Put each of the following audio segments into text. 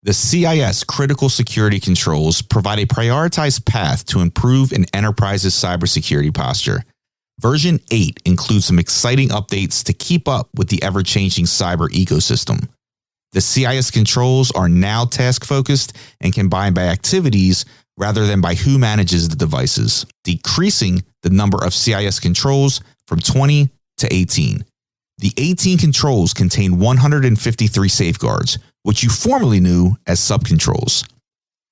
The CIS critical security controls provide a prioritized path to improve an enterprise's cybersecurity posture. Version 8 includes some exciting updates to keep up with the ever-changing cyber ecosystem. The CIS controls are now task-focused and combined by activities rather than by who manages the devices, decreasing the number of CIS controls from 20 to 18. The 18 controls contain 153 safeguards, which you formerly knew as subcontrols.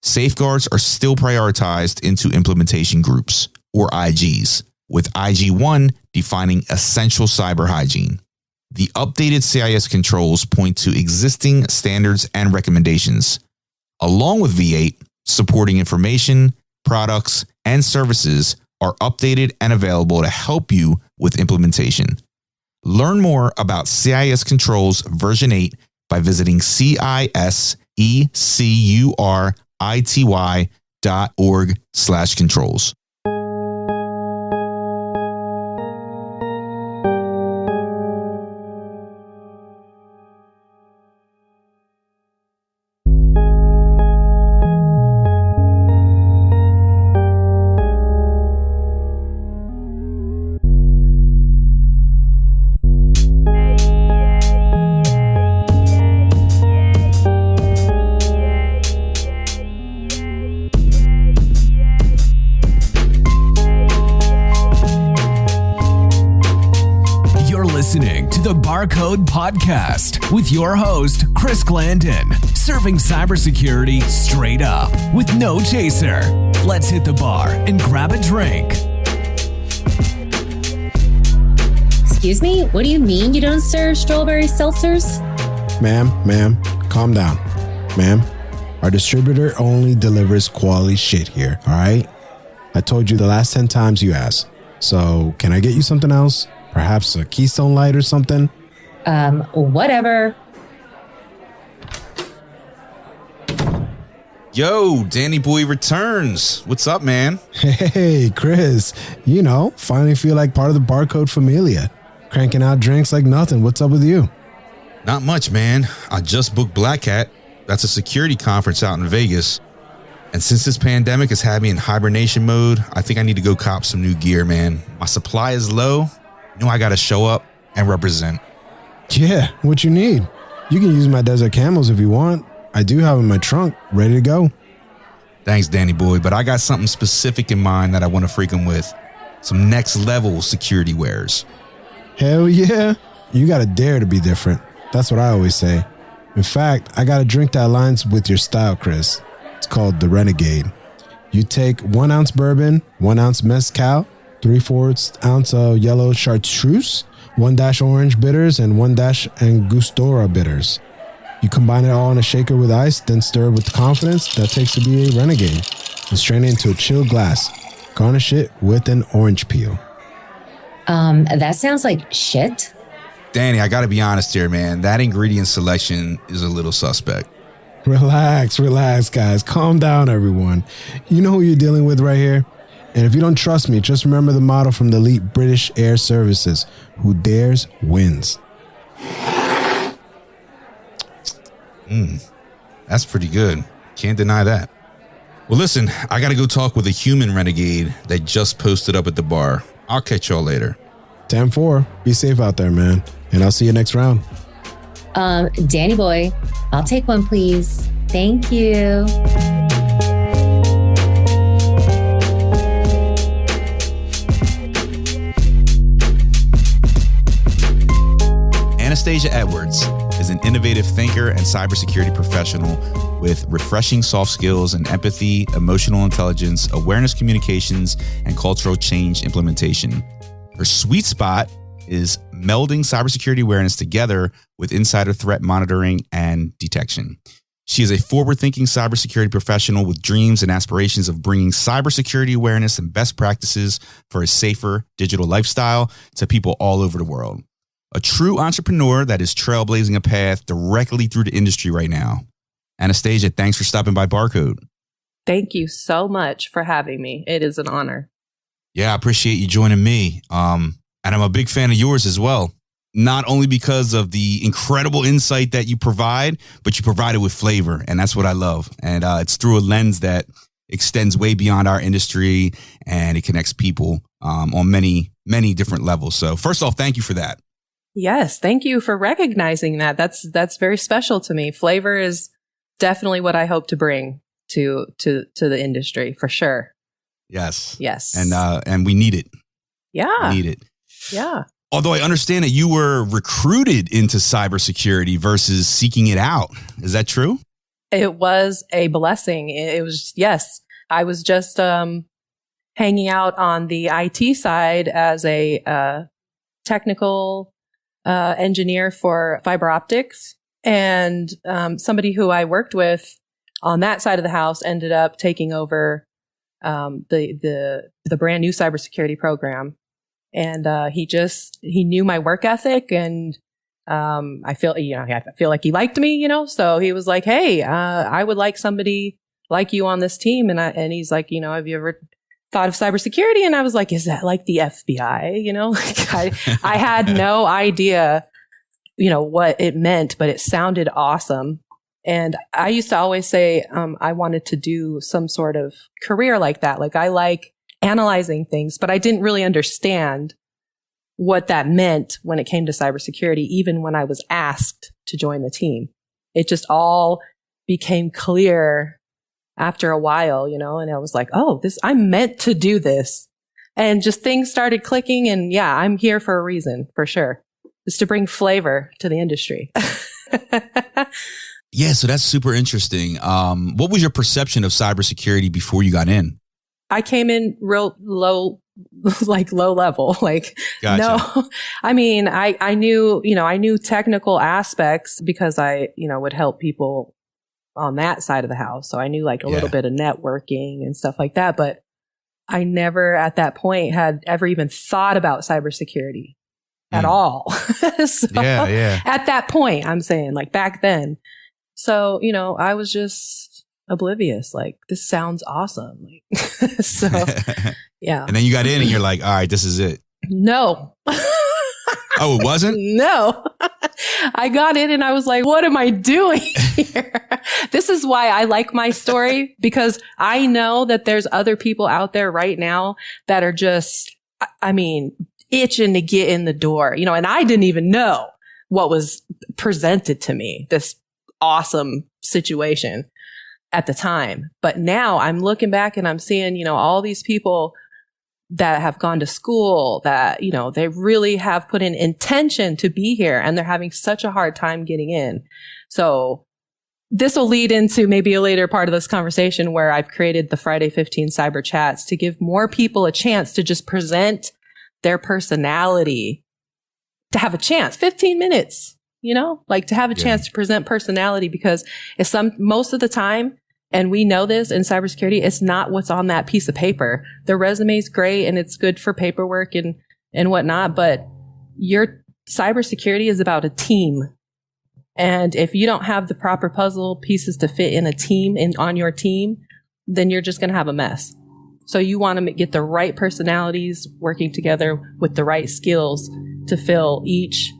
Safeguards are still prioritized into implementation groups, or IGs, with IG1 defining essential cyber hygiene. The updated CIS controls point to existing standards and recommendations, along with V8, supporting information, products, and services are updated and available to help you with implementation. Learn more about CIS Controls version 8 by visiting CISECURITY.org/controls. Listening to the Barcode Podcast with your host, Chris Glandon, serving cybersecurity straight up with no chaser. Let's hit the bar and grab a drink. Excuse me? What do you mean you don't serve strawberry seltzers? Ma'am, calm down. Ma'am, our distributor only delivers quality shit here, all right? I told you the last 10 times you asked. So can I get you something else? Perhaps a Keystone Light or something? Whatever. Yo, Danny Boy returns. What's up, man? Hey, Chris. You know, finally feel like part of the Barcode familia. Cranking out drinks like nothing. What's up with you? Not much, man. I just booked Black Hat. That's a security conference out in Vegas. And since this pandemic has had me in hibernation mode, I think I need to go cop some new gear, man. My supply is low. You know I got to show up and represent. Yeah, what you need? You can use my desert camels if you want. I do have them in my trunk, ready to go. Thanks, Danny Boy, but I got something specific in mind that I want to freak 'em with. Some next level security wares. Hell yeah. You got to dare to be different. That's what I always say. In fact, I got a drink that aligns with your style, Chris. It's called the Renegade. You take 1 ounce bourbon, 1 ounce mezcal, 3/4 ounce of yellow chartreuse, 1 dash orange bitters, and 1 dash Angostura bitters. You combine it all in a shaker with ice, then stir with confidence. That takes to be a Renegade. And strain it into a chilled glass. Garnish it with an orange peel. That sounds like shit. Danny, I got to be honest here, man. That ingredient selection is a little suspect. Relax, guys. Calm down, everyone. You know who you're dealing with right here? And if you don't trust me, just remember the motto from the elite British Air Services: who dares wins. That's pretty good. Can't deny that. Well, listen, I got to go talk with a human renegade that just posted up at the bar. I'll catch y'all later. 10-4. Be safe out there, man. And I'll see you next round. Danny Boy, I'll take one, please. Thank you. Anastasia Edwards is an innovative thinker and cybersecurity professional with refreshing soft skills and empathy, emotional intelligence, awareness communications, and cultural change implementation. Her sweet spot is melding cybersecurity awareness together with insider threat monitoring and detection. She is a forward-thinking cybersecurity professional with dreams and aspirations of bringing cybersecurity awareness and best practices for a safer digital lifestyle to people all over the world. A true entrepreneur that is trailblazing a path directly through the industry right now. Anastasia, thanks for stopping by Barcode. Thank you so much for having me. It is an honor. Yeah, I appreciate you joining me. And I'm a big fan of yours as well. not only because of the incredible insight that you provide, but you provide it with flavor. And that's what I love. And it's through a lens that extends way beyond our industry, and it connects people on many, many different levels. So first off, thank you for that. Yes. Thank you for recognizing that. That's very special to me. Flavor is definitely what I hope to bring to the industry for sure. Yes. Yes. And we need it. Yeah. We need it. Yeah. Although I understand that you were recruited into cybersecurity versus seeking it out. Is that true? It was a blessing. It was, yes. I was just hanging out on the IT side as a technical engineer for fiber optics. And somebody who I worked with on that side of the house ended up taking over the brand new cybersecurity program. And he knew my work ethic, and I feel like he liked me, so he was like, hey, I would like somebody like you on this team. And he's like, have you ever thought of cybersecurity? And I was like, is that like the FBI? I had no idea, what it meant, but it sounded awesome. And I used to always say, I wanted to do some sort of career like that. Like, I like analyzing things, but I didn't really understand what that meant when it came to cybersecurity, even when I was asked to join the team. It just all became clear after a while, and I was like, oh, I'm meant to do this. And just things started clicking, and yeah, I'm here for a reason, for sure. It's to bring flavor to the industry. Yeah, so that's super interesting. What was your perception of cybersecurity before you got in? I came in real low, like low level. Like, gotcha. No, I mean, I knew technical aspects because I, would help people on that side of the house. So I knew like a little bit of networking and stuff like that. But I never at that point had ever even thought about cybersecurity at all. So at that point, I'm saying, like, back then. So, I was just oblivious. Like, this sounds awesome. Like, so, yeah. And then you got in and you're like, all right, this is it. No. Oh, it wasn't? No. I got in and I was like, what am I doing here? This is why I like my story, because I know that there's other people out there right now that are just, itching to get in the door, and I didn't even know what was presented to me, this awesome situation at the time. But now I'm looking back and I'm seeing, all these people that have gone to school that, they really have put in intention to be here, and they're having such a hard time getting in. So this will lead into maybe a later part of this conversation where I've created the Friday 15 cyber chats to give more people a chance to just present their personality, to have a chance, 15 minutes, like to have a chance to present personality, because it's most of the time, and we know this in cybersecurity, it's not what's on that piece of paper. The resume is great and it's good for paperwork and whatnot, but your cybersecurity is about a team. And if you don't have the proper puzzle pieces to fit in a team on your team, then you're just going to have a mess. So you want to get the right personalities working together with the right skills to fill each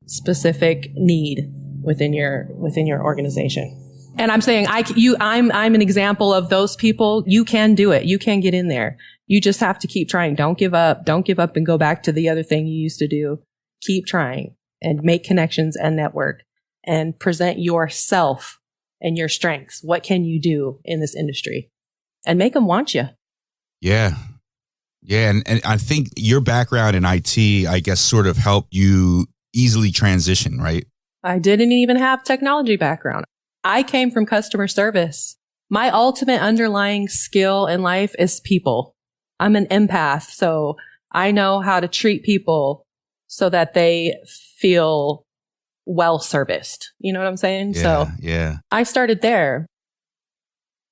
specific need within your organization. And I'm saying I'm an example of those people. You can do it. You can get in there. You just have to keep trying. Don't give up. Don't give up and go back to the other thing you used to do. Keep trying and make connections and network and present yourself and your strengths. What can you do in this industry? And make them want you. Yeah. Yeah. And I think your background in IT, I guess, sort of helped you easily transition, right? I didn't even have technology background. I came from customer service. My ultimate underlying skill in life is people. I'm an empath, so I know how to treat people so that they feel well serviced. You know what I'm saying? Yeah. I started there.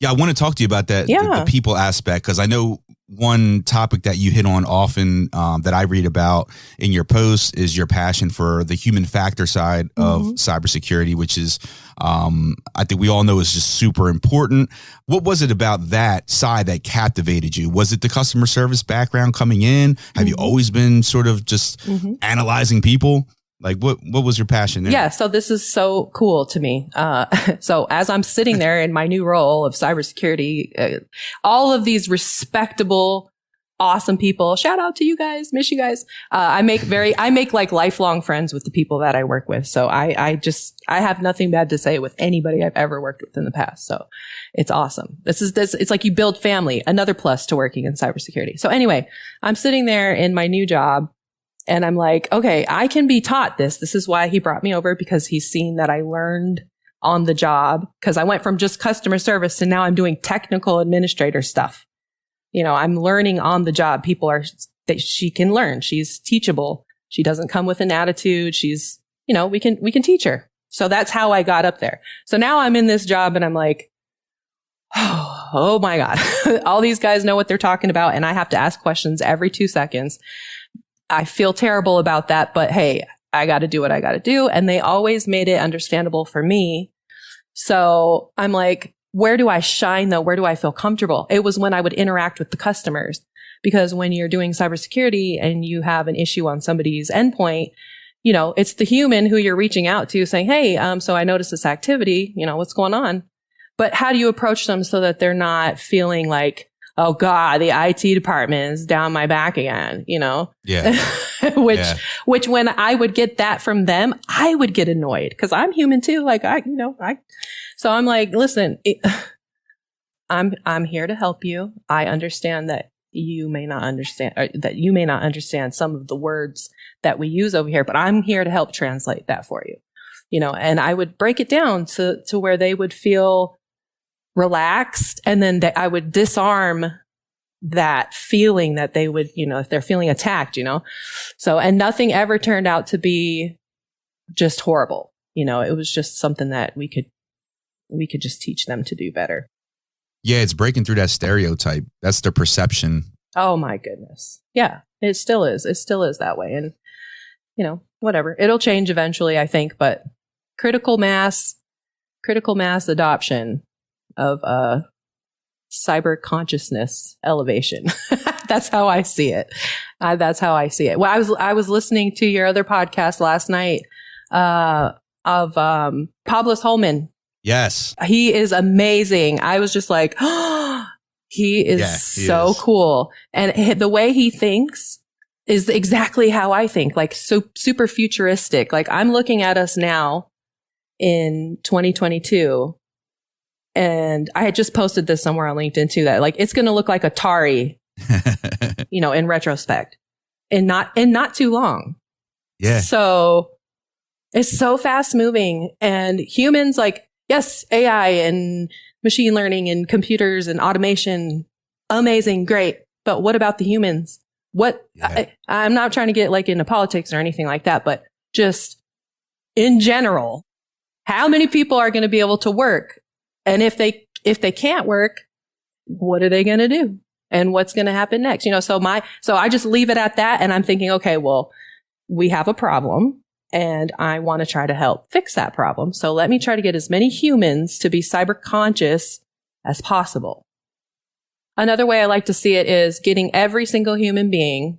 Yeah, I want to talk to you about that, the people aspect, because I know one topic that you hit on often that I read about in your posts is your passion for the human factor side of cybersecurity, which is, I think we all know is just super important. What was it about that side that captivated you? Was it the customer service background coming in? Have you always been sort of just analyzing people? Like what was your passion there? Yeah. So this is so cool to me. So as I'm sitting there in my new role of cybersecurity, all of these respectable, awesome people, shout out to you guys, miss you guys. I make like lifelong friends with the people that I work with. So I have nothing bad to say with anybody I've ever worked with in the past. So it's awesome. It's like you build family, another plus to working in cybersecurity. So anyway, I'm sitting there in my new job. And I'm like, okay, I can be taught this. This is why he brought me over, because he's seen that I learned on the job, because I went from just customer service to now I'm doing technical administrator stuff. You know, I'm learning on the job. She can learn. She's teachable. She doesn't come with an attitude. She's, you know, we can teach her. So that's how I got up there. So now I'm in this job and I'm like, oh my God, all these guys know what they're talking about. And I have to ask questions every 2 seconds. I feel terrible about that, but hey, I got to do what I got to do. And they always made it understandable for me. So I'm like, where do I shine though? Where do I feel comfortable? It was when I would interact with the customers, because when you're doing cybersecurity and you have an issue on somebody's endpoint, you know, it's the human who you're reaching out to saying, hey, so I noticed this activity, you know, what's going on? But how do you approach them so that they're not feeling like, oh God, the IT department is down my back again, you know? Yeah. Which when I would get that from them, I would get annoyed, because I'm human too. Like so I'm like, listen, I'm here to help you. I understand that you may not understand some of the words that we use over here, but I'm here to help translate that for you. You know, and I would break it down to where they would feel relaxed, and then I would disarm that feeling that they would, you know, if they're feeling attacked, you know. So, and nothing ever turned out to be just horrible. You know, it was just something that we could just teach them to do better. Yeah, it's breaking through that stereotype. That's the perception. Oh my goodness. Yeah, it still is. It still is that way. And, you know, whatever. It'll change eventually, I think, but critical mass adoption of cyber consciousness elevation. That's how I see it. Well, I was listening to your other podcast last night of Pablos Holman. Yes. He is amazing. I was just like, oh, he is so cool. And the way he thinks is exactly how I think, like so super futuristic. Like I'm looking at us now in 2022. And I had just posted this somewhere on LinkedIn too, that like, it's going to look like Atari, you know, in retrospect, and not too long. Yeah. So it's so fast moving, and humans, like, yes, AI and machine learning and computers and automation, amazing, great. But what about the humans? I'm not trying to get like into politics or anything like that, but just in general, how many people are going to be able to work? And if they can't work, what are they going to do? And what's going to happen next? You know, so I just leave it at that. And I'm thinking, okay, well, we have a problem and I want to try to help fix that problem. So let me try to get as many humans to be cyber conscious as possible. Another way I like to see it is getting every single human being.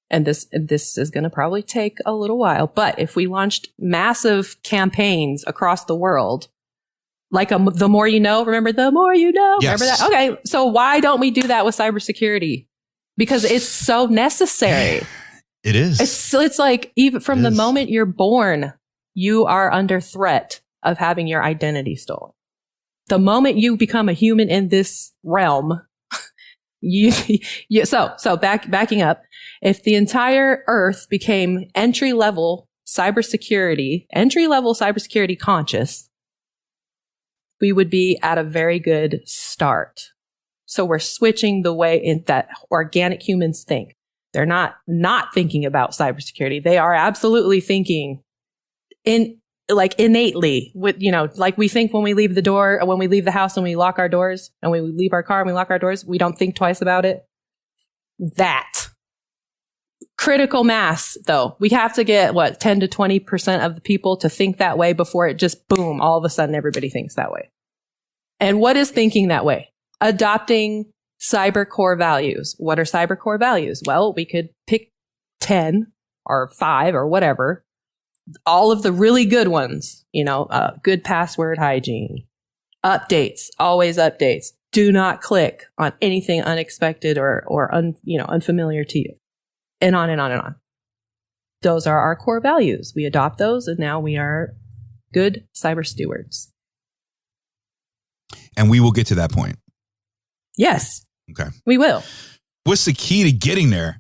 And this is going to probably take a little while, but if we launched massive campaigns across the world, like the more you know, remember the more you know? Yes. Remember that? Okay. So why don't we do that with cybersecurity? Because it's so necessary. It is. It's like even from the moment you're born, you are under threat of having your identity stolen. The moment you become a human in this realm, backing up, if the entire earth became entry-level cybersecurity conscious, we would be at a very good start. So we're switching the way in that organic humans think. They're not thinking about cybersecurity. They are absolutely thinking innately with, you know, like we think when we leave the door, when we leave the house and we lock our doors, and when we leave our car and we lock our doors, we don't think twice about it. That critical mass, though, we have to get 10 to 20% of the people to think that way before it just boom, all of a sudden everybody thinks that way. And what is thinking that way? Adopting cyber core values. What are cyber core values? Well, we could pick 10 or 5 or whatever all of the really good ones, good password hygiene, updates, always updates. Do not click on anything unexpected or unfamiliar to you, and on and on and on. Those are our core values. We adopt those, and now we are good cyber stewards. And we will get to that point. Yes. Okay. We will. What's the key to getting there?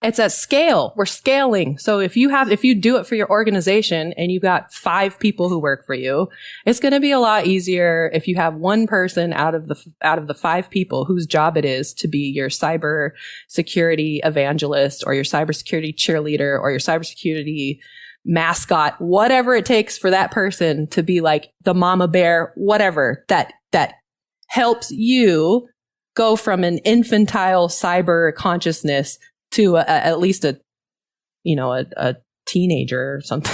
It's at scale. We're scaling. So if you do it for your organization and you've got 5 people who work for you, it's going to be a lot easier if you have one person out of the 5 people whose job it is to be your cyber security evangelist or your cybersecurity cheerleader or your cybersecurity mascot, whatever it takes for that person to be like the mama bear, whatever that helps you go from an infantile cyber consciousness to at least a teenager or something.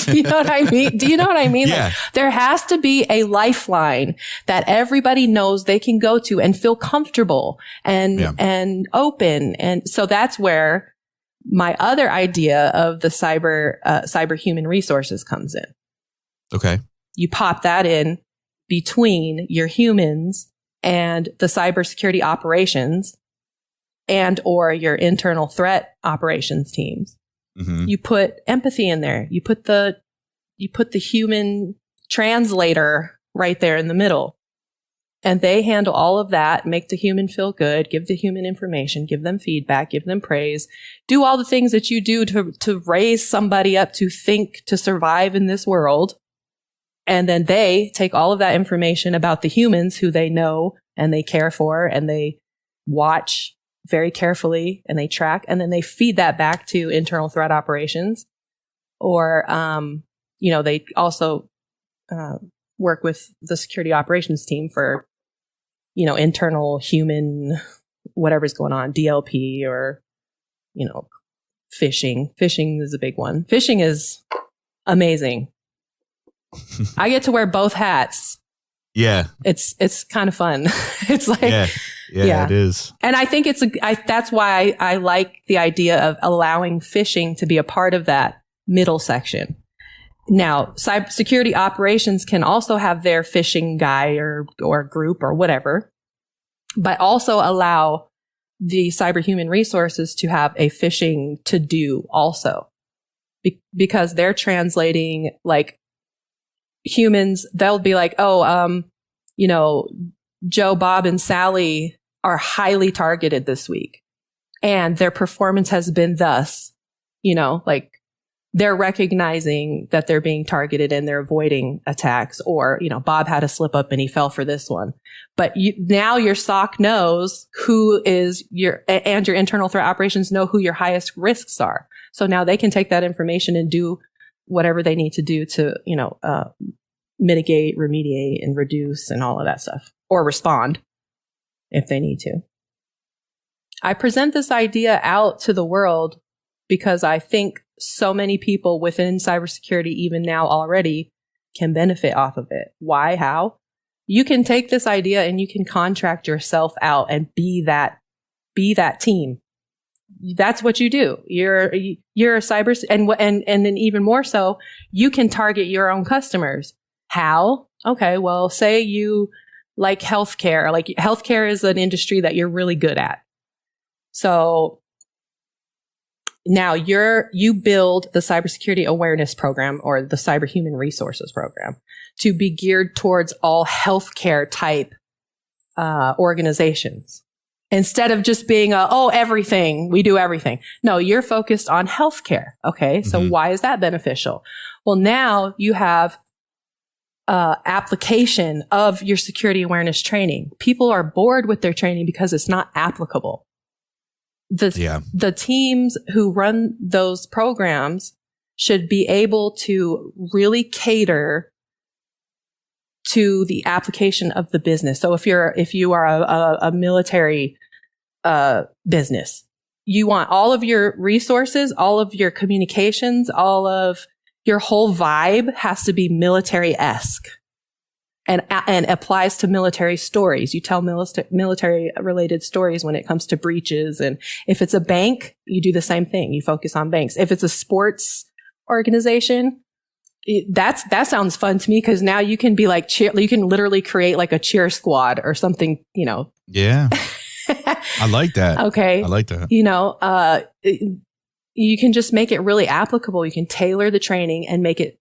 Do you know what I mean? Yeah. Like, there has to be a lifeline that everybody knows they can go to and feel comfortable and open. And so that's where my other idea of the cyber human resources comes in. Okay. You pop that in between your humans and the cybersecurity operations and or your internal threat operations teams. Mm-hmm. You put empathy in there. You put the human translator right there in the middle. And they handle all of that, make the human feel good, give the human information, give them feedback, give them praise, do all the things that you do to raise somebody up to think, to survive in this world. And then they take all of that information about the humans who they know and they care for and they watch very carefully and they track, and then they feed that back to internal threat operations. Or, they also work with the security operations team for, internal human, whatever's going on, DLP or, phishing. Phishing is a big one. Phishing is amazing. I get to wear both hats. Yeah. It's kind of fun. It's like, yeah, it is. And I think that's why I like the idea of allowing phishing to be a part of that middle section. Now, cybersecurity operations can also have their phishing guy or group or whatever, but also allow the cyber human resources to have a phishing to do also, because they're translating like humans. They'll be like, Joe, Bob, and Sally are highly targeted this week, and their performance has been thus, like they're recognizing that they're being targeted and they're avoiding attacks, or, Bob had a slip up and he fell for this one. But now your SOC knows who is and your internal threat operations know who your highest risks are. So now they can take that information and do whatever they need to do to, mitigate, remediate, and reduce and all of that stuff, or respond if they need to. I present this idea out to the world because I think so many people within cybersecurity, even now already, can benefit off of it. Why? How? You can take this idea and you can contract yourself out and be that team. That's what you do. You're a cyber, and then even more so, you can target your own customers. How? Okay, well, say you like healthcare. Like healthcare is an industry that you're really good at. So now you build the cybersecurity awareness program or the cyber human resources program to be geared towards all healthcare type organizations. Instead of just being everything, we do everything. No, you're focused on healthcare. Okay. So why is that beneficial? Well, now you have application of your security awareness training. People are bored with their training because it's not applicable. The teams who run those programs should be able to really cater to the application of the business. So if you are a military business, you want all of your resources, all of your communications, all of your whole vibe has to be military-esque and applies to military stories. You tell military related stories when it comes to breaches. And if it's a bank, you do the same thing. You focus on banks. If it's a sports organization, that sounds fun to me, because now you can be like you can literally create like a cheer squad or something, Yeah. I like that. Okay. I like that. You can just make it really applicable. You can tailor the training and make it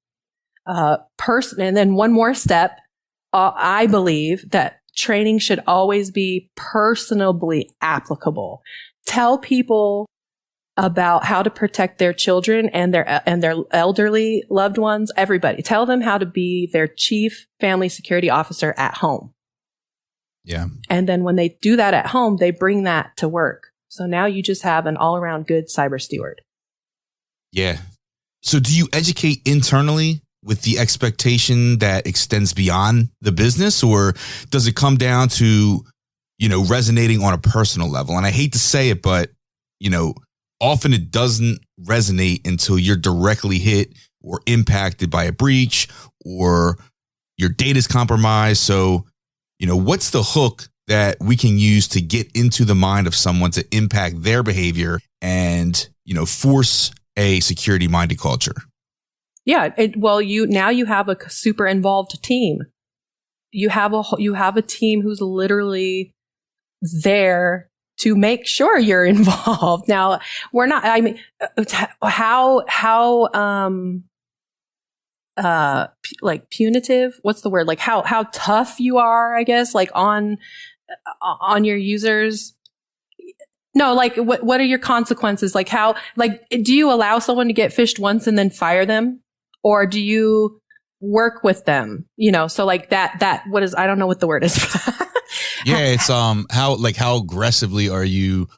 personal. And then one more step, I believe that training should always be personally applicable. Tell people about how to protect their children and their elderly loved ones. Everybody, tell them how to be their chief family security officer at home. Yeah. And then when they do that at home, they bring that to work. So now you just have an all around good cyber steward. Yeah. So do you educate internally with the expectation that extends beyond the business, or does it come down to, resonating on a personal level? And I hate to say it, but, often it doesn't resonate until you're directly hit or impacted by a breach or your data's compromised. So, what's the hook that we can use to get into the mind of someone to impact their behavior and, force a security minded culture? Yeah. You have a super involved team. You have a team who's literally there to make sure you're involved. Now, we're not, like punitive, what's the word? Like how tough you are, I guess, like on your users. No, like what are your consequences? Like do you allow someone to get phished once and then fire them? Or do you work with them? So like that, what is, I don't know what the word is. Yeah. It's, how aggressively are you,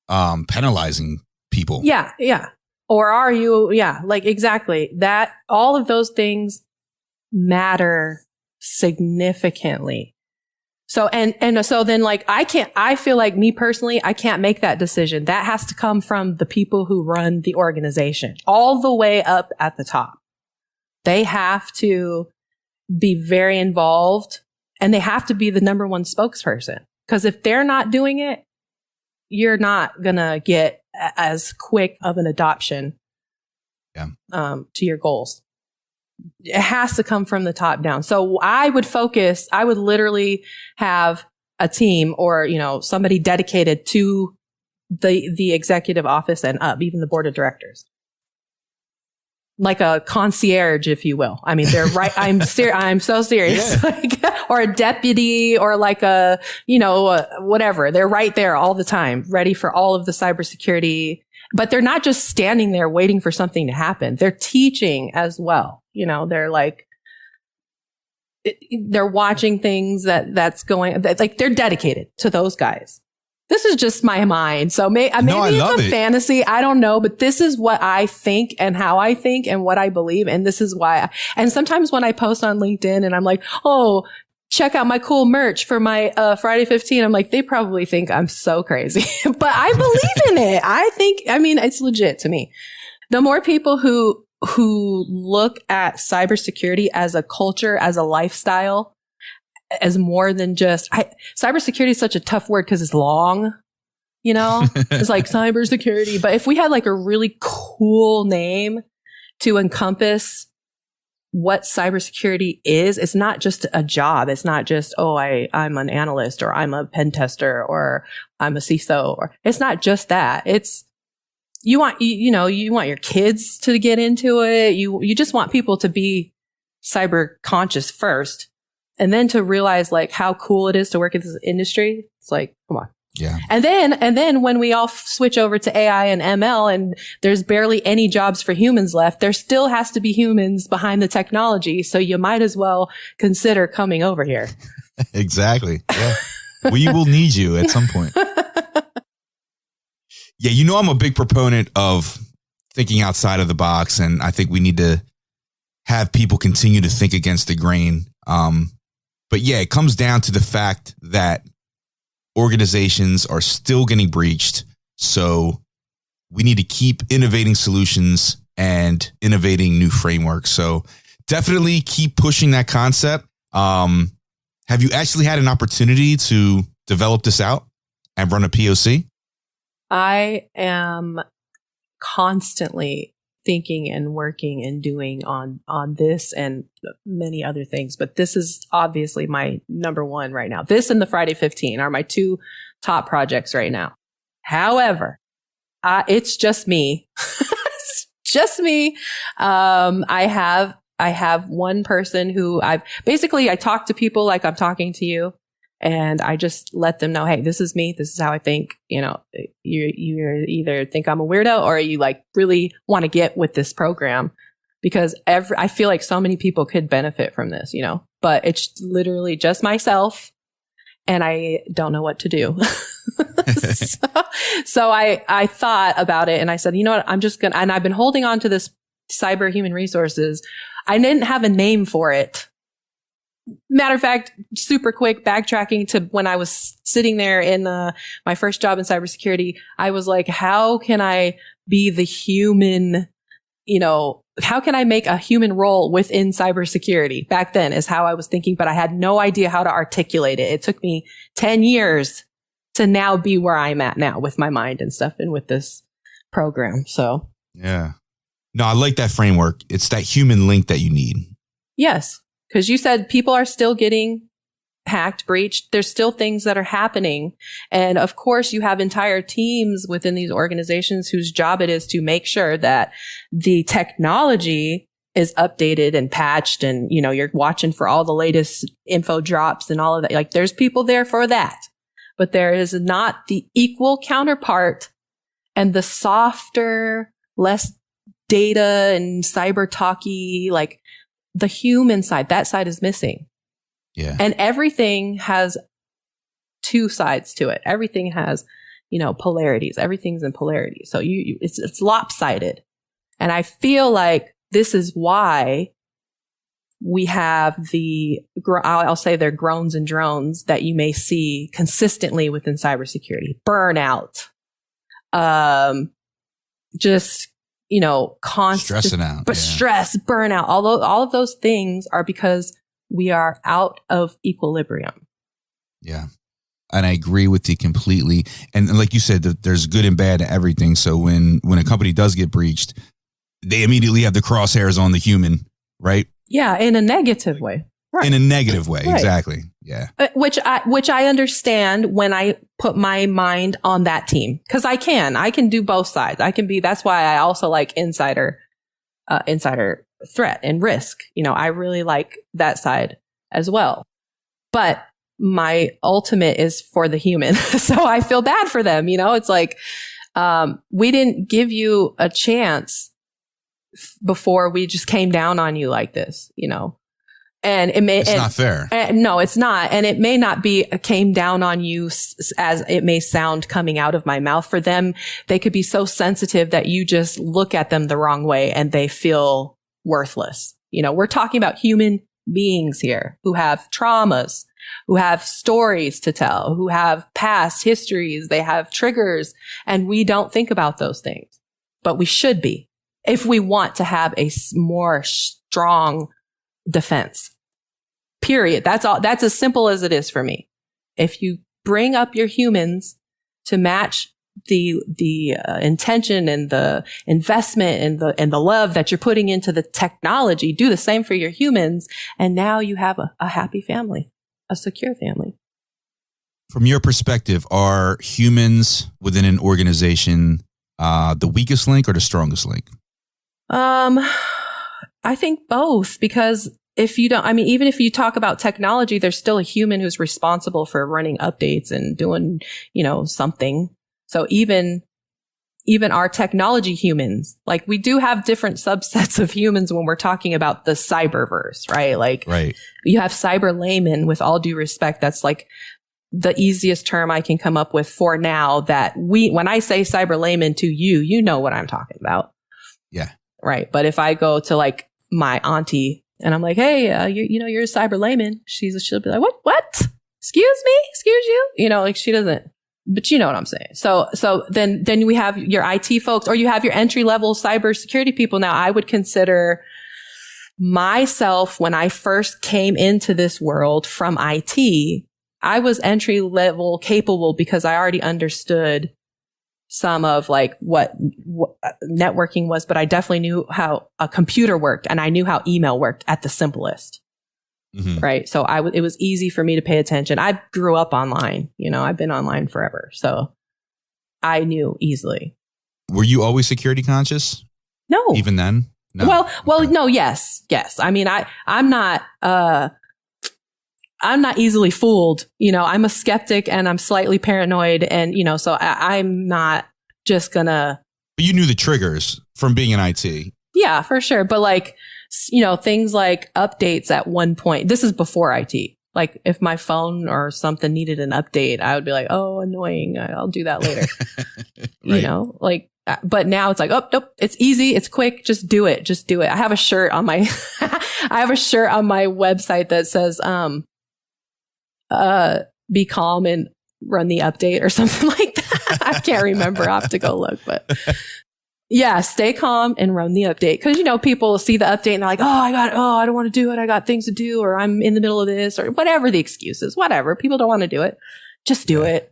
penalizing people? Yeah. Yeah. Or are you, like exactly that. All of those things matter significantly. So, so then like, I feel like me personally, I can't make that decision. That has to come from the people who run the organization all the way up at the top. They have to be very involved, and they have to be the number one spokesperson. Because if they're not doing it, you're not going to get as quick of an adoption to your goals. It has to come from the top down. So I would literally have a team or, somebody dedicated to the executive office and up, even the board of directors. Like a concierge, if you will. I mean, they're right. I'm so serious. Yeah. Or a deputy, or like a, whatever. They're right there all the time, ready for all of the cybersecurity. But they're not just standing there waiting for something to happen. They're teaching as well. They're like, they're watching things that's going, like they're dedicated to those guys. This is just my mind. So maybe it's a fantasy. I don't know, but this is what I think and how I think and what I believe. And this is why. And sometimes when I post on LinkedIn and I'm like, oh, check out my cool merch for my Friday 15. I'm like, they probably think I'm so crazy, but I believe in it. It's legit to me. The more people who look at cybersecurity as a culture, as a lifestyle, as more than just cybersecurity is such a tough word because it's long, it's like cybersecurity. But if we had like a really cool name to encompass what cybersecurity is, it's not just a job. It's not just, I'm an analyst, or I'm a pen tester, or I'm a CISO, or it's not just that. It's, you want your kids to get into it. You just want people to be cyber conscious first. And then to realize like how cool it is to work in this industry. It's like, come on. Yeah. And then when we all switch over to AI and ML and there's barely any jobs for humans left, there still has to be humans behind the technology. So you might as well consider coming over here. Exactly. Yeah. We will need you at some point. Yeah. I'm a big proponent of thinking outside of the box. And I think we need to have people continue to think against the grain. But yeah, it comes down to the fact that organizations are still getting breached. So we need to keep innovating solutions and innovating new frameworks. So definitely keep pushing that concept. Have you actually had an opportunity to develop this out and run a POC? I am constantly thinking and working and doing on this and many other things. But this is obviously my number one right now. This and the Friday 15 are my two top projects right now. However, it's just me. It's just me. I have one person who I talk to people like I'm talking to you. And I just let them know, hey, this is me. This is how I think. You know, you either think I'm a weirdo or you like really want to get with this program, because I feel like so many people could benefit from this, you know, but it's literally just myself and I don't know what to do. So I thought about it and I said, you know what, and I've been holding on to this cyber human resources. I didn't have a name for it. Matter of fact, super quick backtracking to when I was sitting there in my first job in cybersecurity, I was like, how can I be the human, you know, how can I make a human role within cybersecurity? Back then is how I was thinking, but I had no idea how to articulate it. It took me 10 years to now be where I'm at now with my mind and stuff and with this program. So, yeah. No, I like that framework. It's that human link that you need. Yes. Because you said people are still getting hacked, breached. There's still things that are happening. And of course, you have entire teams within these organizations whose job it is to make sure that the technology is updated and patched. And, you know, you're watching for all the latest info drops and all of that. Like there's people there for that. But there is not the equal counterpart and the softer, less data and cyber talky, like the human side, that side is missing. Yeah. And everything has two sides to it. Everything has, you know, polarities. Everything's in polarity. So it's lopsided. And I feel like this is why we have I'll say they're groans and drones that you may see consistently within cybersecurity. Burnout. Just, you know, constant stressing out, but stress, burnout, all of those things are because we are out of equilibrium. Yeah. And I agree with you completely. And like you said, there's good and bad to everything. So when a company does get breached, they immediately have the crosshairs on the human, right? Yeah, in a negative way. Right. In a negative way, right. Exactly. Yeah. Which I understand when I put my mind on that team, because I can do both sides. That's why I also like insider threat and risk. You know, I really like that side as well. But my ultimate is for the human. So I feel bad for them. You know, it's like, we didn't give you a chance before we just came down on you like this, you know. And it's not fair. No, it's not. And it may not be came down on you as it may sound coming out of my mouth. For them, they could be so sensitive that you just look at them the wrong way and they feel worthless. You know, we're talking about human beings here who have traumas, who have stories to tell, who have past histories, they have triggers, and we don't think about those things. But we should be, if we want to have a more strong defense. Period. That's all. That's as simple as it is for me. If you bring up your humans to match the intention and the investment and the love that you're putting into the technology, do the same for your humans, and now you have a happy family, a secure family. From your perspective, are humans within an organization the weakest link or the strongest link? I think both, because if you don't, I mean, even if you talk about technology, there's still a human who's responsible for running updates and doing, you know, something. So even our technology humans, like we do have different subsets of humans when we're talking about the cyberverse, right? Like right. You have cyber layman, with all due respect. That's like the easiest term I can come up with for now, that when I say cyber layman to you, you know what I'm talking about. Yeah. Right. But if I go to like my auntie and I'm like, hey, you're a cyber layman, she'll be like, what? Excuse you? You know, like she doesn't, but you know what I'm saying. So then we have your IT folks, or you have your entry level cybersecurity people. Now I would consider myself, when I first came into this world from IT, I was entry level capable because I already understood some of like what networking was, but I definitely knew how a computer worked and I knew how email worked at the simplest. Mm-hmm. Right. So it was easy for me to pay attention. I grew up online, I've been online forever. So I knew easily. Were you always security conscious? No. Even then? No. Well, okay. No, yes. I mean, I'm not easily fooled. I'm a skeptic and I'm slightly paranoid and, so I'm not just gonna. But you knew the triggers from being in IT. Yeah, for sure. But like, things like updates at one point, this is before IT. Like if my phone or something needed an update, I would be like, oh, annoying. I'll do that later. Right. But now it's like, oh, nope, it's easy. It's quick. Just do it. I have a shirt on my, website that says, be calm and run the update or something like that. I can't remember. I have to go look, but yeah, stay calm and run the update. Cause people see the update and they're like, I don't want to do it. I got things to do, or I'm in the middle of this, or whatever the excuse is, whatever. People don't want to do it. Just do it.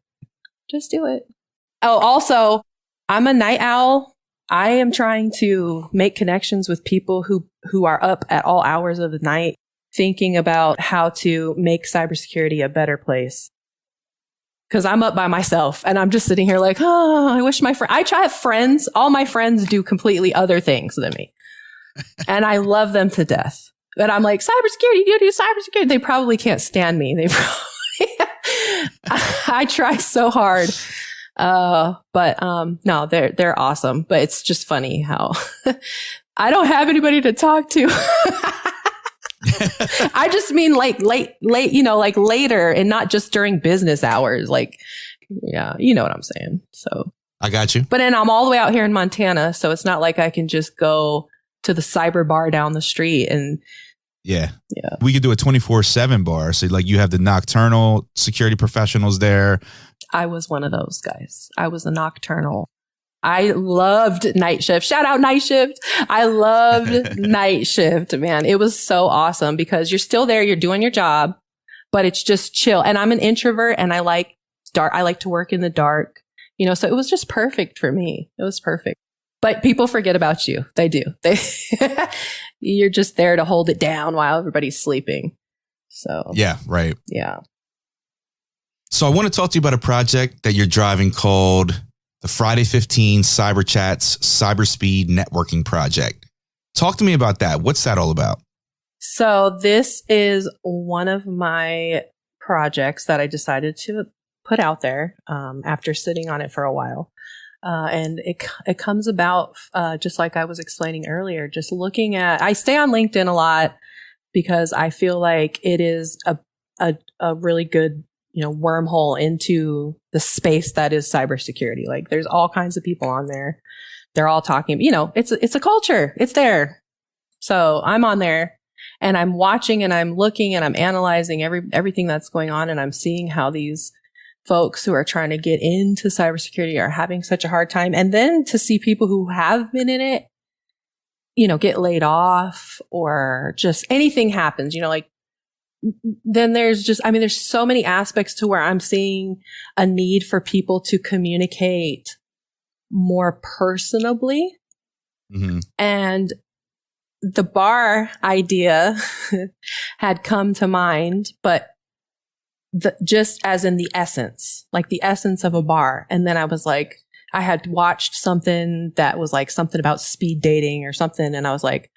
Oh, also, I'm a night owl. I am trying to make connections with people who are up at all hours of the night, thinking about how to make cybersecurity a better place. Because I'm up by myself and I'm just sitting here like, I wish I try to have friends. All my friends do completely other things than me. And I love them to death. But I'm like, cybersecurity, you do cybersecurity. They probably can't stand me. I try so hard. But no, they're awesome. But it's just funny how I don't have anybody to talk to. I just mean like late, like later and not just during business hours. Like, yeah, you know what I'm saying. So I got you. But then I'm all the way out here in Montana. So it's not like I can just go to the cyber bar down the street and. Yeah. We could do a 24/7 bar. So like you have the nocturnal security professionals there. I was one of those guys. I was a nocturnal. I loved night shift. Shout out night shift. I loved night shift, man. It was so awesome because you're still there. You're doing your job, but it's just chill. And I'm an introvert and I like dark. I like to work in the dark, so it was just perfect for me. It was perfect. But people forget about you. They do. You're just there to hold it down while everybody's sleeping. So. Yeah, right. Yeah. So I want to talk to you about a project that you're driving called the Friday 15 Cyber Chats Cyber Speed Networking Project. Talk to me about that. What's that all about? So this is one of my projects that I decided to put out there after sitting on it for a while. And it comes about just like I was explaining earlier, just looking at, I stay on LinkedIn a lot because I feel like it is a really good wormhole into the space that is cybersecurity. Like there's all kinds of people on there. They're all talking, it's a culture. It's there. So I'm on there and I'm watching and I'm looking and I'm analyzing everything that's going on. And I'm seeing how these folks who are trying to get into cybersecurity are having such a hard time. And then to see people who have been in it, get laid off or just anything happens, then there's just, there's so many aspects to where I'm seeing a need for people to communicate more personably. Mm-hmm. And the bar idea had come to mind, but just as in the essence, like the essence of a bar. And then I was like, I had watched something that was like something about speed dating or something. And I was like,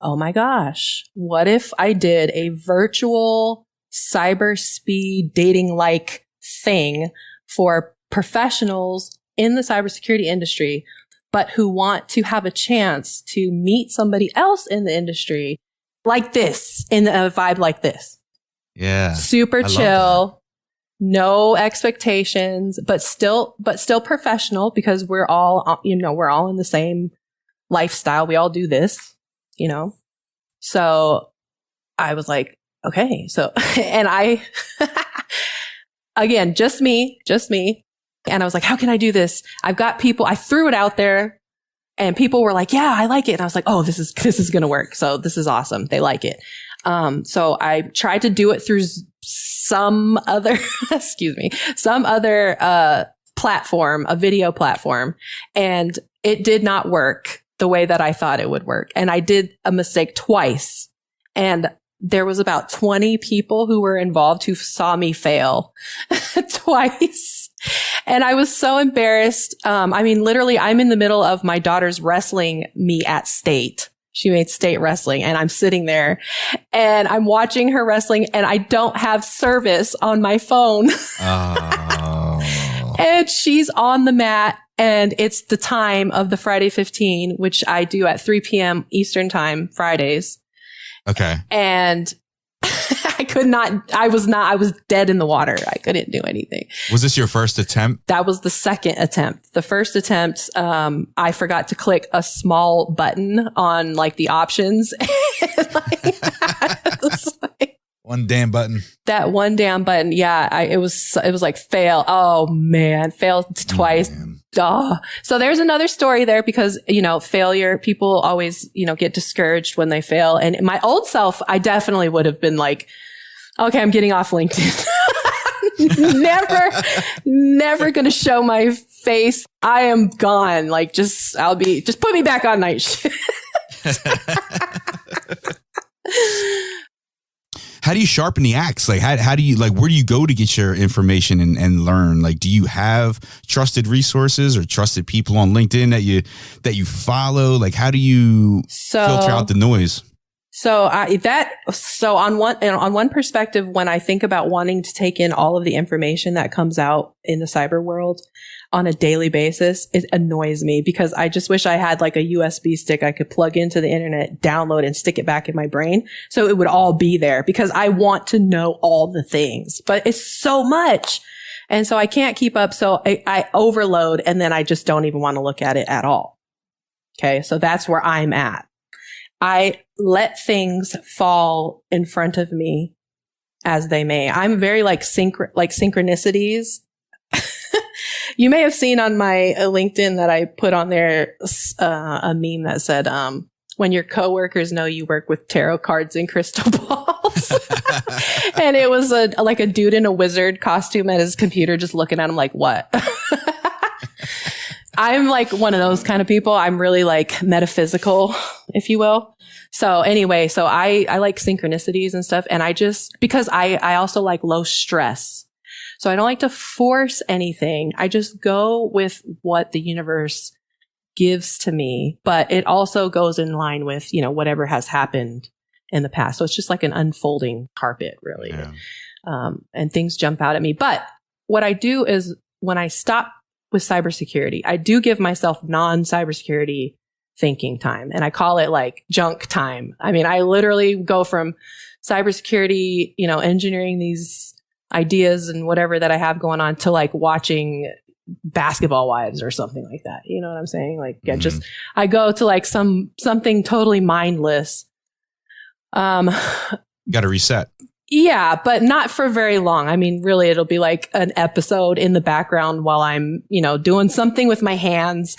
oh my gosh, what if I did a virtual cyber speed dating like thing for professionals in the cybersecurity industry, but who want to have a chance to meet somebody else in the industry like this, in a vibe like this. Yeah. Super chill, no expectations, but still professional because we're all, we're all in the same lifestyle. We all do this. So I was like, okay, so, and I, again, just me. And I was like, how can I do this? I've got people, I threw it out there and people were like, yeah, I like it. And I was like, oh, this is going to work. So this is awesome. They like it. So I tried to do it through some other, platform, a video platform, and it did not work the way that I thought it would work. And I did a mistake twice. And there was about 20 people who were involved who saw me fail twice. And I was so embarrassed. I mean, literally, I'm in the middle of my daughter's wrestling me at state. She made state wrestling, and I'm sitting there and I'm watching her wrestling, and I don't have service on my phone. Oh. And she's on the mat, and it's the time of the Friday 15, which I do at 3 p.m. Eastern time, Fridays. Okay. And I was dead in the water. I couldn't do anything. Was this your first attempt? That was the second attempt. The first attempt, I forgot to click a small button on like the options. One damn button. That one damn button. Yeah. It was like fail. Oh man. Failed twice. Duh. So there's another story there because, failure, people always, get discouraged when they fail. And my old self, I definitely would have been like, okay, I'm getting off LinkedIn. never going to show my face. I am gone. Like, just put me back on night shift. How do you sharpen the axe? Like, how do you, like, where do you go to get your information and learn? Like, do you have trusted resources or trusted people on LinkedIn that you follow? Like, how do you filter out the noise? So on one perspective, when I think about wanting to take in all of the information that comes out in the cyber world on a daily basis, it annoys me because I just wish I had like a USB stick I could plug into the internet, download, and stick it back in my brain. So it would all be there because I want to know all the things, but it's so much. And so I can't keep up. So I overload, and then I just don't even want to look at it at all. Okay. So that's where I'm at. I let things fall in front of me as they may. I'm very like synchronicities. You may have seen on my LinkedIn that I put on there a meme that said, when your coworkers know you work with tarot cards and crystal balls. And it was like a dude in a wizard costume at his computer just looking at him like, what? I'm like one of those kind of people. I'm really like metaphysical, if you will. So anyway, I like synchronicities and stuff. And because I also like low stress. So I don't like to force anything. I just go with what the universe gives to me, but it also goes in line with, whatever has happened in the past. So it's just like an unfolding carpet, really. Yeah. And things jump out at me. But what I do is when I stop with cybersecurity, I do give myself non-cybersecurity thinking time. And I call it like junk time. I mean, I literally go from cybersecurity, engineering these ideas and whatever that I have going on to like watching Basketball Wives or something like that. You know what I'm saying? Like, yeah, just, I go to like something totally mindless. Got to reset. Yeah, but not for very long. I mean, really, it'll be like an episode in the background while I'm, doing something with my hands.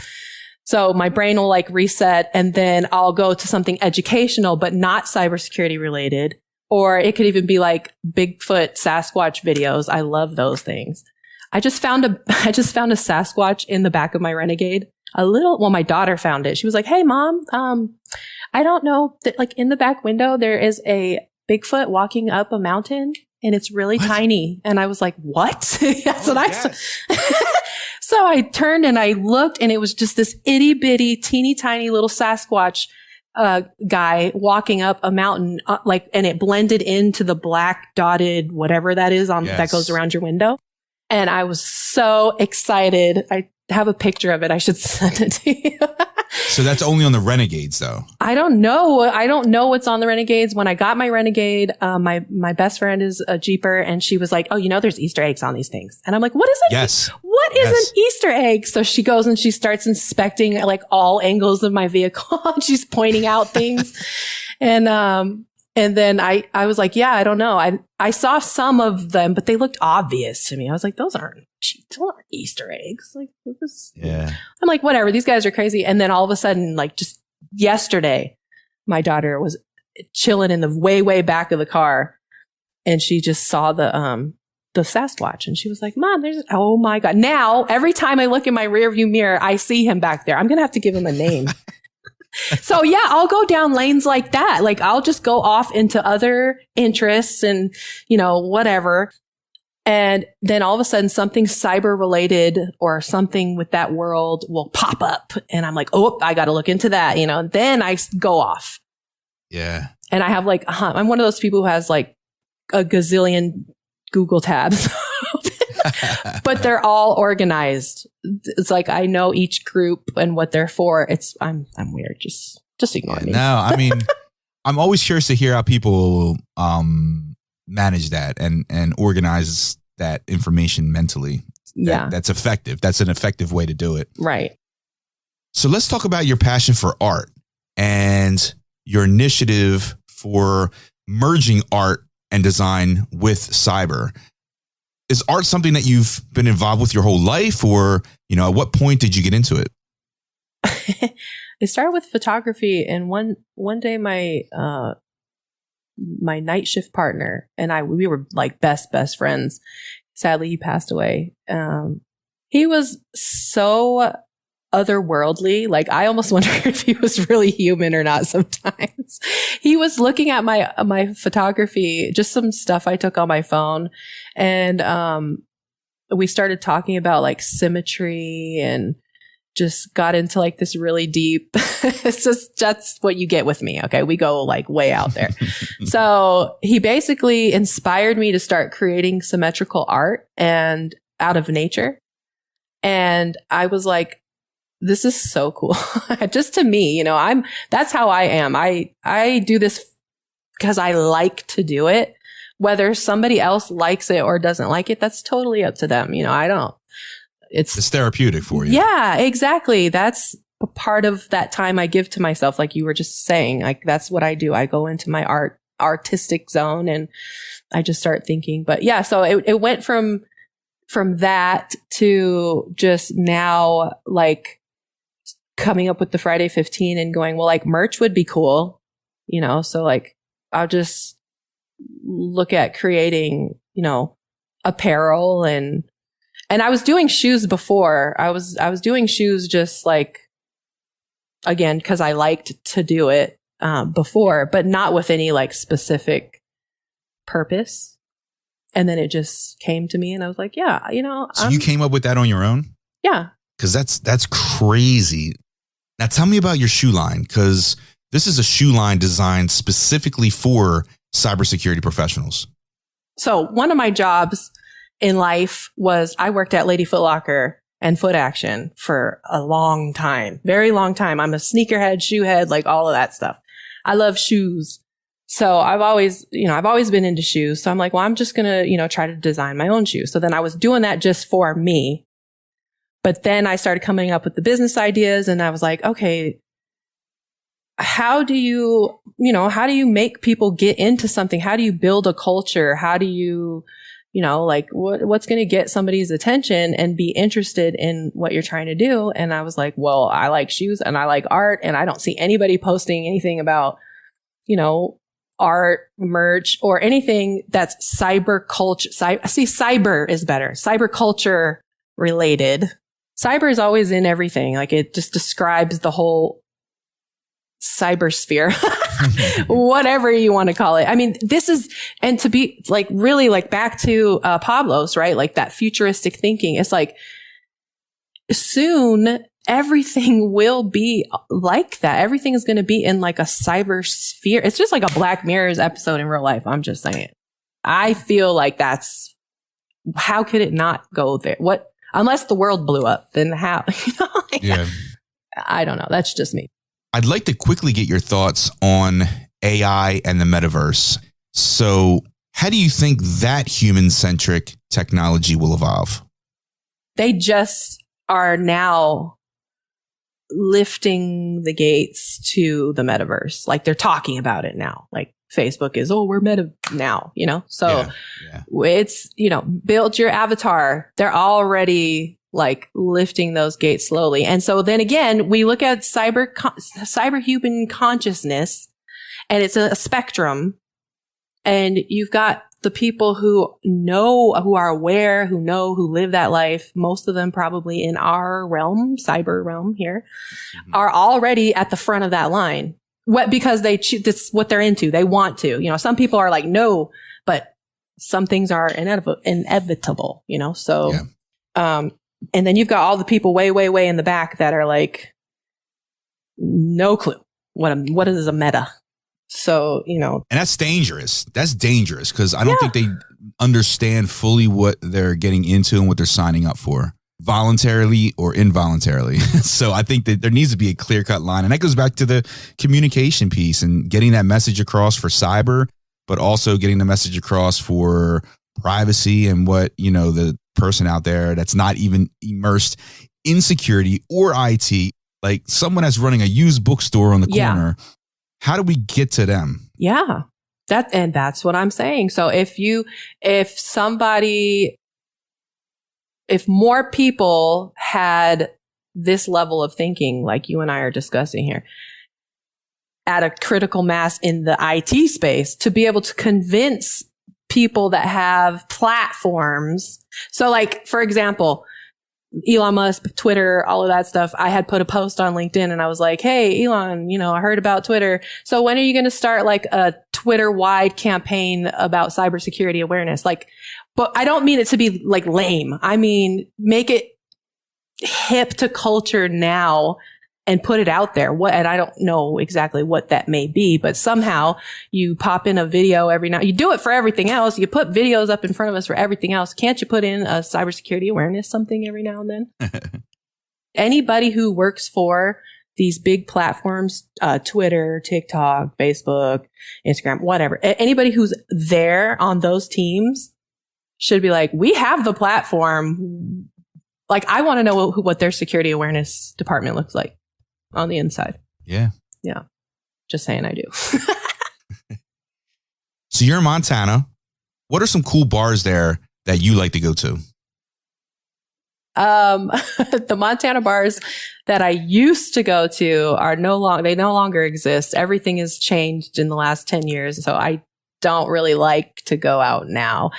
So my brain will like reset, and then I'll go to something educational, but not cybersecurity related. Or it could even be like Bigfoot, Sasquatch videos. I love those things. I just found a Sasquatch in the back of my Renegade. My daughter found it. She was like, "Hey mom, I don't know that like in the back window, there is a Bigfoot walking up a mountain and it's really tiny." And I was like, "What?" That's what I said. So I turned and I looked, and it was just this itty bitty, teeny tiny little Sasquatch guy walking up a mountain, and it blended into the black dotted whatever that is that goes around your window. And I was so excited. I have a picture of it. I should send it to you. So that's only on the Renegades, though. I don't know. I don't know what's on the Renegades. When I got my Renegade, my best friend is a Jeeper, and she was like, "Oh, there's Easter eggs on these things." And I'm like, "What is it? Yes. What is an Easter egg?" So she goes and she starts inspecting like all angles of my vehicle. She's pointing out things. And then I was like, "Yeah, I don't know. I saw some of them, but they looked obvious to me." I was like, those aren't Easter eggs. Like, yeah. I'm like, whatever. These guys are crazy. And then all of a sudden, like just yesterday, my daughter was chilling in the way back of the car, and she just saw the the Sasquatch. And she was like, Mom, oh my God. Now, every time I look in my rearview mirror, I see him back there. I'm going to have to give him a name. So yeah, I'll go down lanes like that. Like I'll just go off into other interests and, whatever. And then all of a sudden something cyber related or something with that world will pop up. And I'm like, oh, I got to look into that, then I go off. Yeah. And I have like, I'm one of those people who has like a gazillion Google tabs, but they're all organized. It's like, I know each group and what they're for. I'm weird. Just ignore me. No, I mean, I'm always curious to hear how people, manage that and organize that information mentally. That's effective. That's an effective way to do it. Right. So let's talk about your passion for art and your initiative for merging art and design with cyber. Is art something that you've been involved with your whole life, or, at what point did you get into it? It started with photography, and one day my night shift partner and we were like best friends. Sadly, he passed away. He was so otherworldly. Like I almost wonder if he was really human or not sometimes. He was looking at my photography, just some stuff I took on my phone. And we started talking about like symmetry and just got into like this really deep, that's what you get with me. Okay. We go like way out there. So he basically inspired me to start creating symmetrical art and out of nature. And I was like, this is so cool. Just to me, that's how I am. I do this because I like to do it. Whether somebody else likes it or doesn't like it, that's totally up to them. I don't. It's therapeutic for you. Yeah, exactly. That's a part of that time I give to myself. Like you were just saying, like that's what I do. I go into my artistic zone and I just start thinking. But yeah, so it went from that to just now like coming up with the Friday 15 and going, well, like merch would be cool, so like I'll just look at creating, apparel and I was doing shoes before. I was doing shoes just like, again, because I liked to do it before, but not with any like specific purpose. And then it just came to me and I was like, yeah, So you came up with that on your own? Yeah. Because that's crazy. Now tell me about your shoe line, because this is a shoe line designed specifically for cybersecurity professionals. So one of my jobs in life was I worked at Lady Foot Locker and Foot Action for a long time, very long time. I'm a sneakerhead, shoe head, like all of that stuff. I love shoes. So I've always been into shoes. So I'm like, well, I'm just going to, try to design my own shoes. So then I was doing that just for me. But then I started coming up with the business ideas and I was like, okay, how do you make people get into something? How do you build a culture? How do you, like what's going to get somebody's attention and be interested in what you're trying to do? And I was like, well, I like shoes and I like art and I don't see anybody posting anything about, art, merch, or anything that's cyber culture. Cyber is better. Cyber culture related. Cyber is always in everything. Like it just describes the whole cyber sphere, whatever you want to call it. I mean, and to be like really like back to Pablo's, right? Like that futuristic thinking. It's like soon everything will be like that. Everything is going to be in like a cyber sphere. It's just like a Black Mirror's episode in real life. I'm just saying. I feel like how could it not go there? Unless the world blew up, then how? Yeah. I don't know. That's just me. I'd like to quickly get your thoughts on AI and the metaverse. So how do you think that human-centric technology will evolve? They just are now lifting the gates to the metaverse. Like they're talking about it now. Like Facebook is, we're meta now, So it's, build your avatar. They're already like lifting those gates slowly. And so then again, we look at cyberhuman consciousness and it's a spectrum and you've got the people who know, who are aware, who know, who live that life, most of them probably in our realm, cyber realm here, are already at the front of that line. Because this is what they're into. They want to. You know, some people are like, no, but some things are inevitable, you know? So, and then you've got all the people way, way, way in the back that are like, no clue what is a meta. So, you know. And that's dangerous. That's dangerous because I don't think they understand fully what they're getting into and what they're signing up for, voluntarily or involuntarily. So I think that there needs to be a clear-cut line. And that goes back to the communication piece and getting that message across for cyber, but also getting the message across for privacy and what, you know, the person out there that's not even immersed in security or IT, like someone that's running a used bookstore on the corner. How do we get to them? Yeah, that's what I'm saying. So if more people had this level of thinking, like you and I are discussing here, at a critical mass in the IT space, to be able to convince people that have platforms. So like, for example, Elon Musk, Twitter, all of that stuff. I had put a post on LinkedIn and I was like, hey, Elon, you know, I heard about Twitter. So when are you going to start like a Twitter wide campaign about cybersecurity awareness? Like, but I don't mean it to be like lame. I mean, make it hip to culture now and put it out there. And I don't know exactly what that may be, but somehow you pop in a video every now. You do it for everything else. You put videos up in front of us for everything else. Can't you put in a cybersecurity awareness something every now and then? Anybody who works for these big platforms, Twitter, TikTok, Facebook, Instagram, whatever. Anybody who's there on those teams should be like, we have the platform. Like, I want to know what their security awareness department looks like on the inside. Yeah. Yeah. Just saying I do. So you're in Montana. What are some cool bars there that you like to go to? The Montana bars that I used to go to are no longer exist. Everything has changed in the last 10 years. So I don't really like to go out now.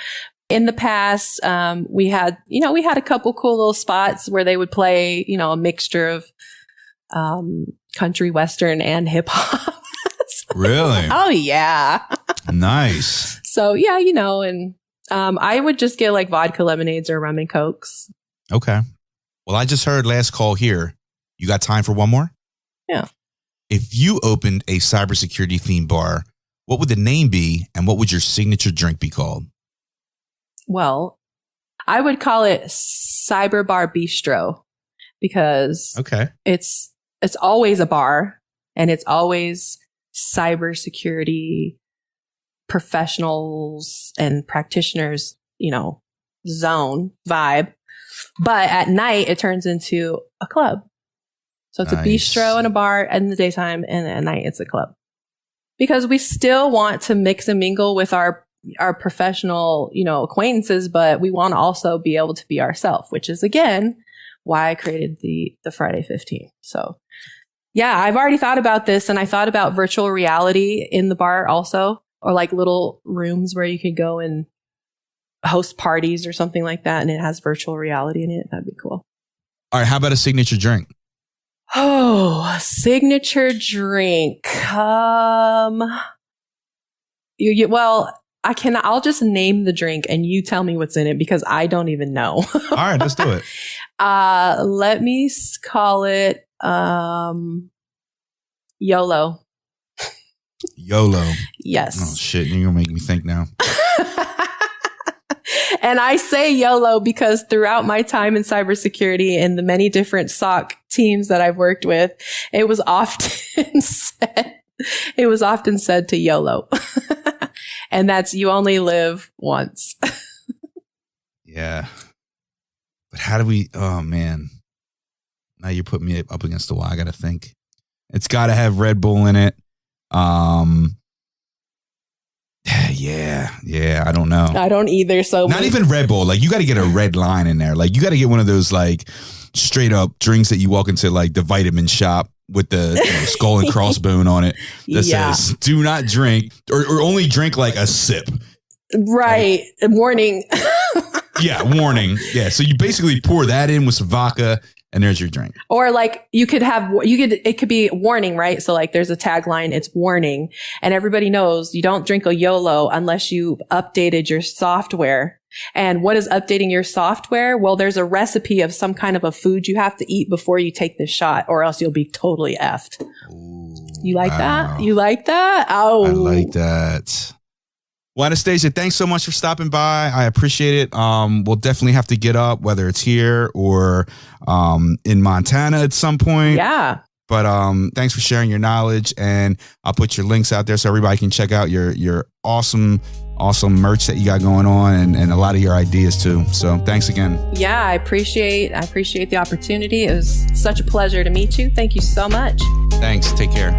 In the past, we had a couple cool little spots where they would play, you know, a mixture of country, western, and hip hop. Really? Oh yeah. Nice. So yeah, you know, and I would just get like vodka lemonades or rum and cokes. Okay. Well, I just heard last call here. You got time for one more? Yeah. If you opened a cybersecurity themed bar, what would the name be and what would your signature drink be called? Well, I would call it Cyber Bar Bistro because it's always a bar and it's always cybersecurity professionals and practitioners, you know, zone vibe. But at night, it turns into a club. So it's a bistro and a bar in the daytime, and at night, it's a club. Because we still want to mix and mingle with our professional, you know, acquaintances, but we want to also be able to be ourselves, which is, again, why I created the Friday 15. So, yeah, I've already thought about this, and I thought about virtual reality in the bar also, or like little rooms where you could go and host parties or something like that, and it has virtual reality in it. That'd be cool. All right, how about a signature drink? Oh, signature drink. Well, I'll just name the drink and you tell me what's in it because I don't even know. All right, let's do it. Let me call it YOLO. YOLO. Yes. Oh shit, you're gonna make me think now. And I say YOLO because throughout my time in cybersecurity and the many different SOC teams that I've worked with, it was often said to YOLO. And that's you only live once. Yeah. But how do we, oh man. Now you're putting me up against the wall. I got to think. It's got to have Red Bull in it. Yeah. I don't know. I don't either. So not even Red Bull. Like you got to get a red line in there. Like you got to get one of those like straight up drinks that you walk into like the vitamin shop with the skull and crossbone on it that says do not drink or only drink like a sip. Right. Warning. Yeah, warning. Yeah, so you basically pour that in with some vodka, and there's your drink. Or like it could be warning, right? So like there's a tagline, it's warning. And everybody knows you don't drink a YOLO unless you've updated your software. And what is updating your software? Well, there's a recipe of some kind of a food you have to eat before you take the shot, or else you'll be totally effed. Ooh, you like that? You like that? Oh, I like that. Well, Anastasia, thanks so much for stopping by. I appreciate it. We'll definitely have to get up, whether it's here or in Montana at some point. Yeah. But thanks for sharing your knowledge, and I'll put your links out there so everybody can check out your awesome merch that you got going on, and a lot of your ideas too. So thanks again. Yeah, I appreciate the opportunity. It was such a pleasure to meet you. Thank you so much. Thanks. Take care.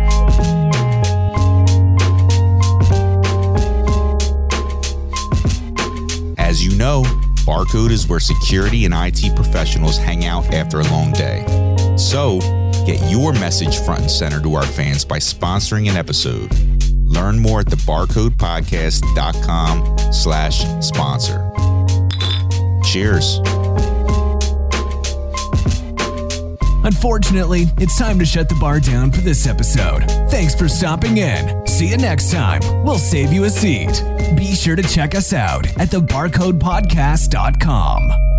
As you know, Barcode is where security and IT professionals hang out after a long day. So, get your message front and center to our fans by sponsoring an episode. Learn more at thebarcodepodcast.com/sponsor. Cheers. Unfortunately, it's time to shut the bar down for this episode. Thanks for stopping in. See you next time. We'll save you a seat. Be sure to check us out at thebarcodepodcast.com.